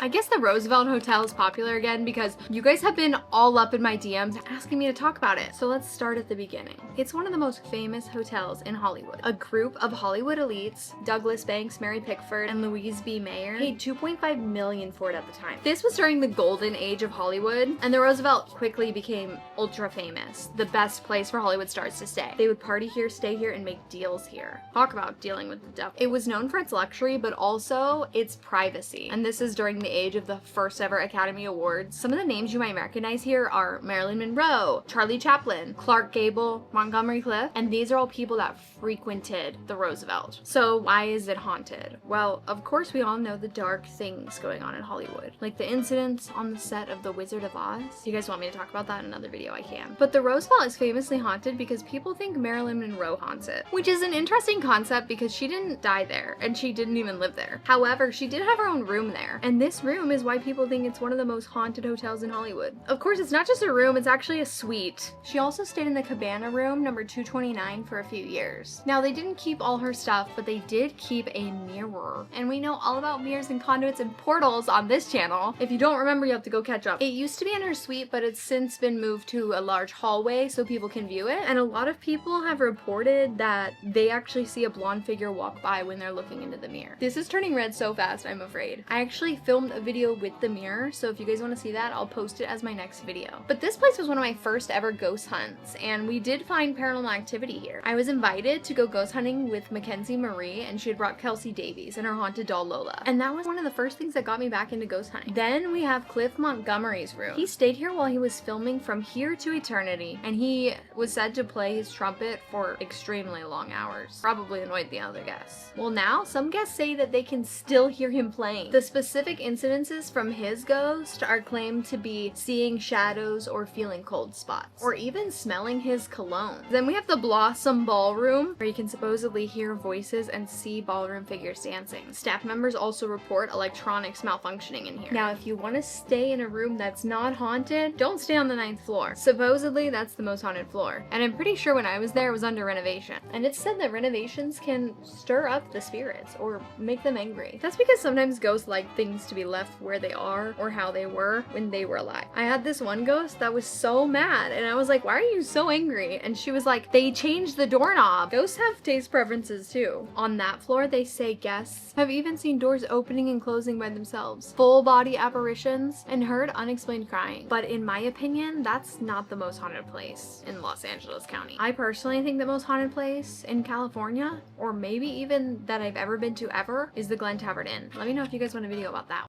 I guess the Roosevelt Hotel is popular again because you guys have been all up in my DMs asking me to talk about it. So let's start at the beginning. It's one of the most famous hotels in Hollywood. A group of Hollywood elites, Douglas Banks, Mary Pickford, and Louise B. Mayer, paid $2.5 million for it at the time. This was during the golden age of Hollywood, and the Roosevelt quickly became ultra famous, the best place for Hollywood stars to stay. They would party here, stay here, and make deals here. Talk about dealing with the devil. It was known for its luxury, but also its privacy. And this is during the age of the first ever Academy Awards. Some of the names you might recognize here are Marilyn Monroe, Charlie Chaplin, Clark Gable, Montgomery Clift, and these are all people that frequented the Roosevelt. So why is it haunted? Well, of course we all know the dark things going on in Hollywood, like the incidents on the set of The Wizard of Oz. If you guys want me to talk about that in another video, I can. But the Roosevelt is famously haunted because people think Marilyn Monroe haunts it, which is an interesting concept because she didn't die there and she didn't even live there. However, she did have her own room there, and this room is why people think it's one of the most haunted hotels in Hollywood. Of course, it's not just a room, it's actually a suite. She also stayed in the Cabana room number 229 for a few years. Now, they didn't keep all her stuff, but they did keep a mirror. And we know all about mirrors and conduits and portals on this channel. If you don't remember, you have to go catch up. It used to be in her suite, but it's since been moved to a large hallway so people can view it. And a lot of people have reported that they actually see a blonde figure walk by when they're looking into the mirror. This is turning red so fast, I'm afraid. I actually filmed a video with the mirror, so if you guys want to see that, I'll post it as my next video. But this place was one of my first ever ghost hunts, and we did find paranormal activity here. I was invited to go ghost hunting with Mackenzie Marie, and she had brought Kelsey Davies and her haunted doll Lola. And that was one of the first things that got me back into ghost hunting. Then we have Cliff Montgomery's room. He stayed here while he was filming From Here to Eternity, and he was said to play his trumpet for extremely long hours. Probably annoyed the other guests. Well, now some guests say that they can still hear him playing. The specific incidences from his ghost are claimed to be seeing shadows or feeling cold spots, or even smelling his cologne. Then we have the Blossom Ballroom, where you can supposedly hear voices and see ballroom figures dancing. Staff members also report electronics malfunctioning in here. Now, if you want to stay in a room that's not haunted, don't stay on the 9th floor. Supposedly, that's the most haunted floor. And I'm pretty sure when I was there, it was under renovation. And it's said that renovations can stir up the spirits or make them angry. That's because sometimes ghosts like things to be left where they are or how they were when they were alive. I had this one ghost that was so mad, and I was like, why are you so angry? And she was like, they changed the doorknob. Ghosts have taste preferences too. On that floor, they say guests have even seen doors opening and closing by themselves, full body apparitions, and heard unexplained crying. But in my opinion, that's not the most haunted place in Los Angeles County. I personally think the most haunted place in California, or maybe even that I've ever been to ever, is the Glen Tavern Inn. Let me know if you guys want a video about that.